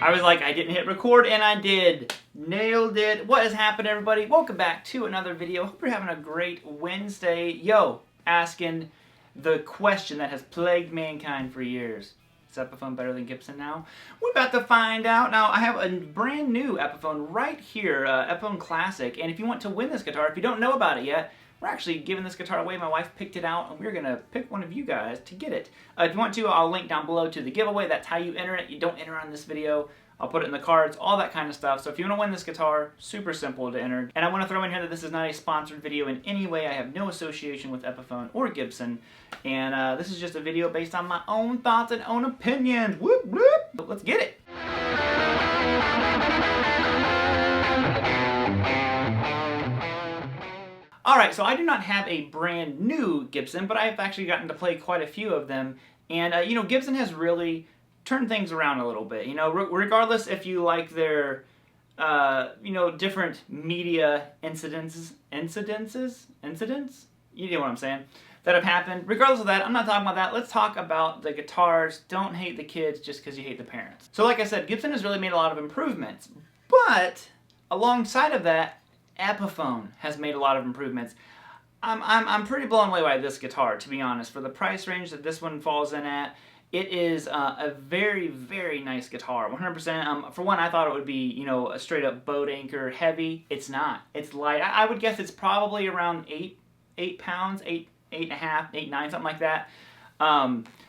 I was like, I didn't hit record, and I did. Nailed it. What has happened, everybody? Welcome back to another video. Hope you're having a great Wednesday. Yo, asking the question that has plagued mankind for years. Is Epiphone better than Gibson now? We're about to find out. Now, I have a brand new Epiphone right here, Epiphone Classic, and if you want to win this guitar, if you don't know about it yet, we're actually giving this guitar away. My wife picked it out, and we're going to pick one of you guys to get it. If you want to, I'll link down below to the giveaway. That's how you enter it. You don't enter on this video. I'll put it in the cards, all that kind of stuff. So if you want to win this guitar, super simple to enter. And I want to throw in here that this is not a sponsored video in any way. I have no association with Epiphone or Gibson. And this is just a video based on my own thoughts and own opinions. Whoop, whoop. So let's get it. Alright, so I do not have a brand new Gibson, but I've actually gotten to play quite a few of them. And, you know, Gibson has really turned things around a little bit. You know, regardless if you like their, you know, different media incidents? You know what I'm saying? That have happened. Regardless of that, I'm not talking about that. Let's talk about the guitars. Don't hate the kids just because you hate the parents. So like I said, Gibson has really made a lot of improvements. But, alongside of that, Epiphone has made a lot of improvements. I'm pretty blown away by this guitar, to be honest. For the price range that this one falls in at, it is a very, very nice guitar. 100%. For one, I thought it would be, you know, a straight up boat anchor heavy. It's not. It's light. I would guess it's probably around 8 pounds, 8.5, 8, 9, something like that.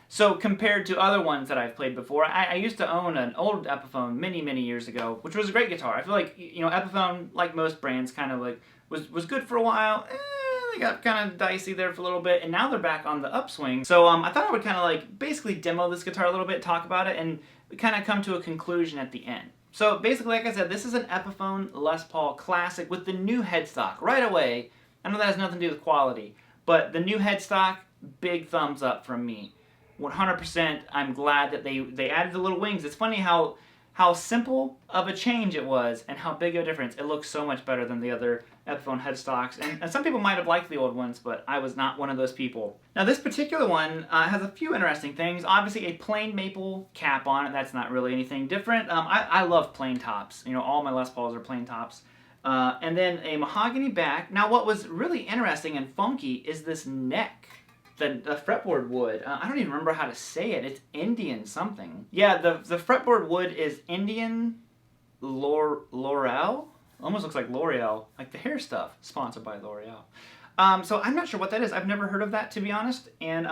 So compared to other ones that I've played before, I used to own an old Epiphone many, many years ago, which was a great guitar. I feel like, you know, Epiphone, like most brands, kind of like was good for a while. They got kind of dicey there for a little bit, and now they're back on the upswing. So I thought I would kind of like basically demo this guitar a little bit, talk about it, and kind of come to a conclusion at the end. So basically, like I said, this is an Epiphone Les Paul Classic with the new headstock. Right away, I know that has nothing to do with quality, but the new headstock, big thumbs up from me. 100%, I'm glad that they added the little wings. It's funny how simple of a change it was and how big of a difference. It looks so much better than the other Epiphone headstocks. And some people might have liked the old ones, but I was not one of those people. Now this particular one has a few interesting things. Obviously a plain maple cap on it. That's not really anything different. I love plain tops. You know, all my Les Pauls are plain tops. And then a mahogany back. Now what was really interesting and funky is this neck. The fretboard wood, I don't even remember how to say it. It's Indian something. Yeah, the fretboard wood is Indian L'Oreal. Almost looks like L'Oreal, like the hair stuff, sponsored by L'Oreal. So I'm not sure what that is. I've never heard of that, to be honest. And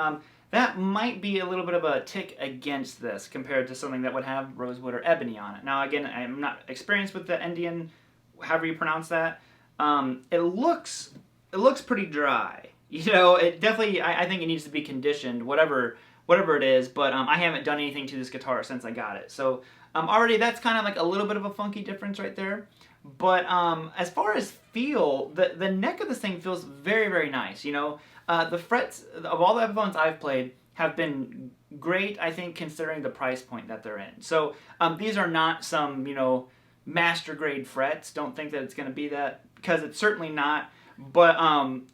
that might be a little bit of a tick against this compared to something that would have rosewood or ebony on it. Now, again, I'm not experienced with the Indian, however you pronounce that. It looks pretty dry. You know, it definitely, I think it needs to be conditioned, whatever it is, but I haven't done anything to this guitar since I got it. So already that's kind of like a little bit of a funky difference right there. But as far as feel, the neck of this thing feels very, very nice. You know, the frets of all the Epiphones I've played have been great, I think, considering the price point that they're in. So these are not some, you know, master grade frets. Don't think that it's going to be that, because it's certainly not. But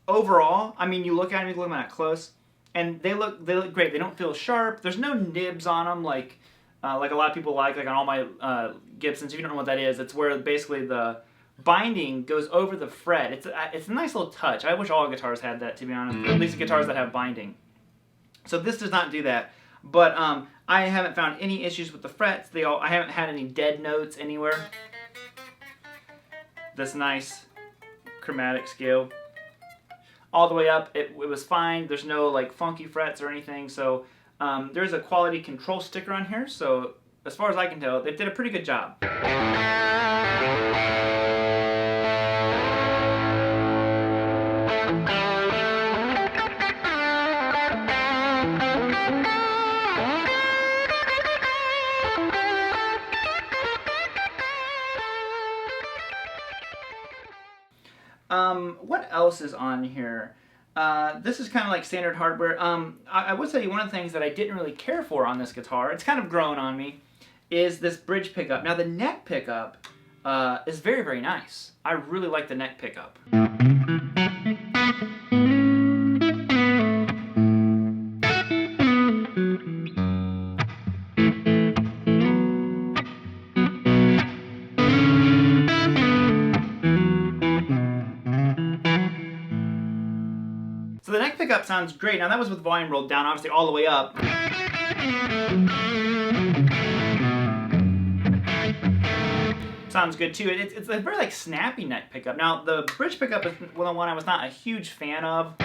overall, I mean, you look at them, you look at it close, and they look great. They don't feel sharp. There's no nibs on them like a lot of people like on all my Gibsons. If you don't know what that is, it's where basically the binding goes over the fret. It's a nice little touch. I wish all guitars had that, to be honest. At least guitars that have binding. So this does not do that. But I haven't found any issues with the frets. I haven't had any dead notes anywhere. This nice chromatic scale all the way up, it was fine. There's no like funky frets or anything. So there's a quality control sticker on here, so as far as I can tell, they did a pretty good job. What else is on here? This is kind of like standard hardware. I would say one of the things that I didn't really care for on this guitar, it's kind of grown on me, is this bridge pickup. Now the neck pickup is very, very nice. I really like the neck pickup. pickup sounds great. Now that was with volume rolled down, obviously all the way up. Sounds good too. It's a very like snappy neck pickup. Now the bridge pickup is the one I was not a huge fan of.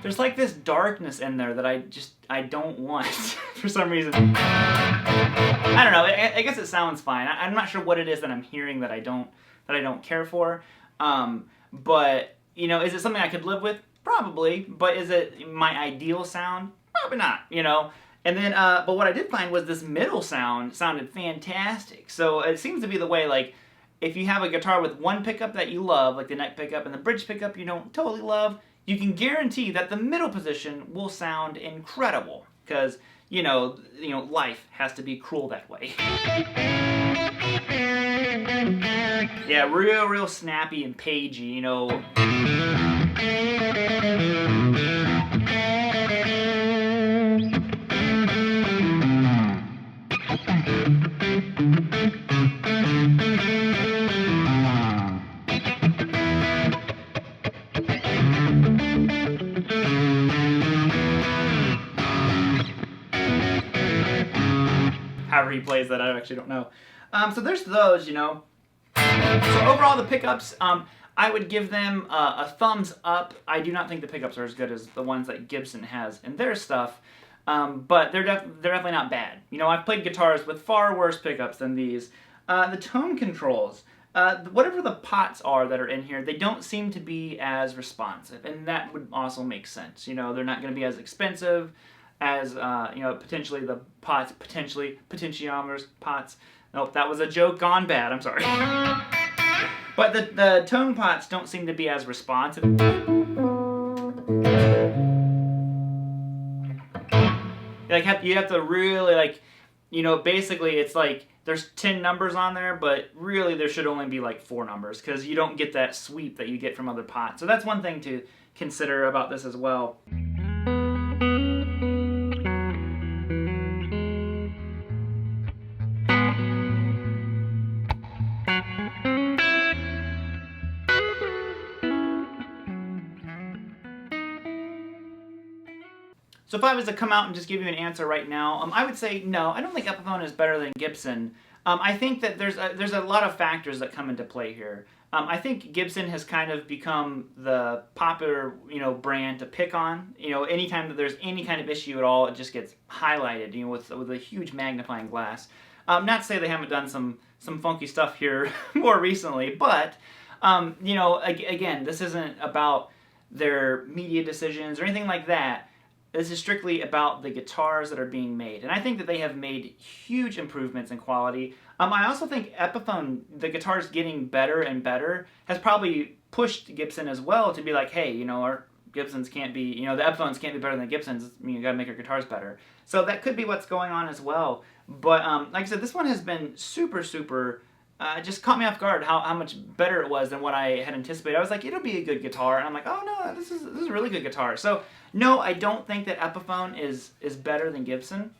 There's like this darkness in there that I don't want for some reason. I don't know. I guess it sounds fine. I'm not sure what it is that I'm hearing that I don't care for. But you know, is it something I could live with? Probably. But is it my ideal sound? Probably not. You know. And then, but what I did find was this middle sound sounded fantastic. So it seems to be the way, like, if you have a guitar with one pickup that you love, like the neck pickup and the bridge pickup you don't totally love, you can guarantee that the middle position will sound incredible. Because, you know, life has to be cruel that way. Yeah, real snappy and pagey, you know. However he plays that, I actually don't know. So there's those, you know. So overall, the pickups, I would give them a thumbs up. I do not think the pickups are as good as the ones that Gibson has in their stuff, but they're definitely not bad. You know, I've played guitars with far worse pickups than these. The tone controls, whatever the pots are that are in here, they don't seem to be as responsive, and that would also make sense. You know, they're not going to be as expensive as, you know, potentially the pots, potentiometers, pots. Nope, that was a joke gone bad, I'm sorry. But the tone pots don't seem to be as responsive. Like, you have to really, like, you know, basically it's like there's 10 numbers on there, but really there should only be like 4 numbers because you don't get that sweep that you get from other pots. So that's one thing to consider about this as well. So if I was to come out and just give you an answer right now, I would say no. I don't think Epiphone is better than Gibson. I think that there's a lot of factors that come into play here. I think Gibson has kind of become the popular, you know, brand to pick on. You know, anytime that there's any kind of issue at all, it just gets highlighted, you know, with a huge magnifying glass. Not to say they haven't done some funky stuff here more recently, but you know, again, this isn't about their media decisions or anything like that. This is strictly about the guitars that are being made. And I think that they have made huge improvements in quality. I also think Epiphone, the guitars getting better and better, has probably pushed Gibson as well to be like, hey, you know, our Gibsons can't be, you know, the Epiphones can't be better than the Gibsons. I mean, you gotta make your guitars better. So that could be what's going on as well. But like I said, this one has been super, just caught me off guard how much better it was than what I had anticipated. I was like, it'll be a good guitar. And I'm like, oh no, this is a really good guitar. So no, I don't think that Epiphone is better than Gibson,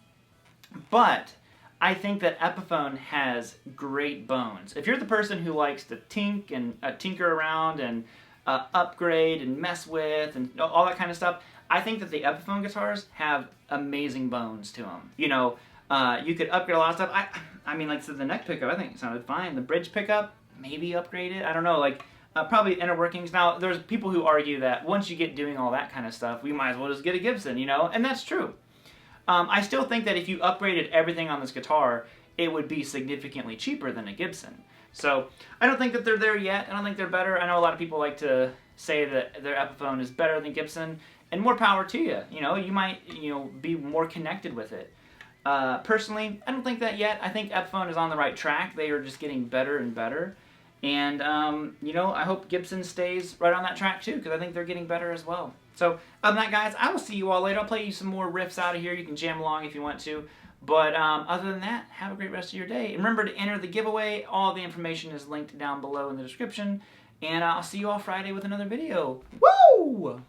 but I think that Epiphone has great bones. If you're the person who likes to tinker around and upgrade and mess with and all that kind of stuff, I think that the Epiphone guitars have amazing bones to them. You know, you could upgrade a lot of stuff. I mean, like, so the neck pickup, I think it sounded fine. The bridge pickup, maybe upgrade it. I don't know, like, probably inner workings. Now, there's people who argue that once you get doing all that kind of stuff, we might as well just get a Gibson, you know? And that's true. I still think that if you upgraded everything on this guitar, it would be significantly cheaper than a Gibson. So, I don't think that they're there yet. I don't think they're better. I know a lot of people like to say that their Epiphone is better than Gibson, and more power to you. You know, you might, you know, be more connected with it. Personally, I don't think that yet. I think Epiphone is on the right track. They are just getting better and better. And, you know, I hope Gibson stays right on that track too, because I think they're getting better as well. So, other than that, guys, I will see you all later. I'll play you some more riffs out of here. You can jam along if you want to. But other than that, have a great rest of your day. And remember to enter the giveaway. All the information is linked down below in the description. And I'll see you all Friday with another video. Woo!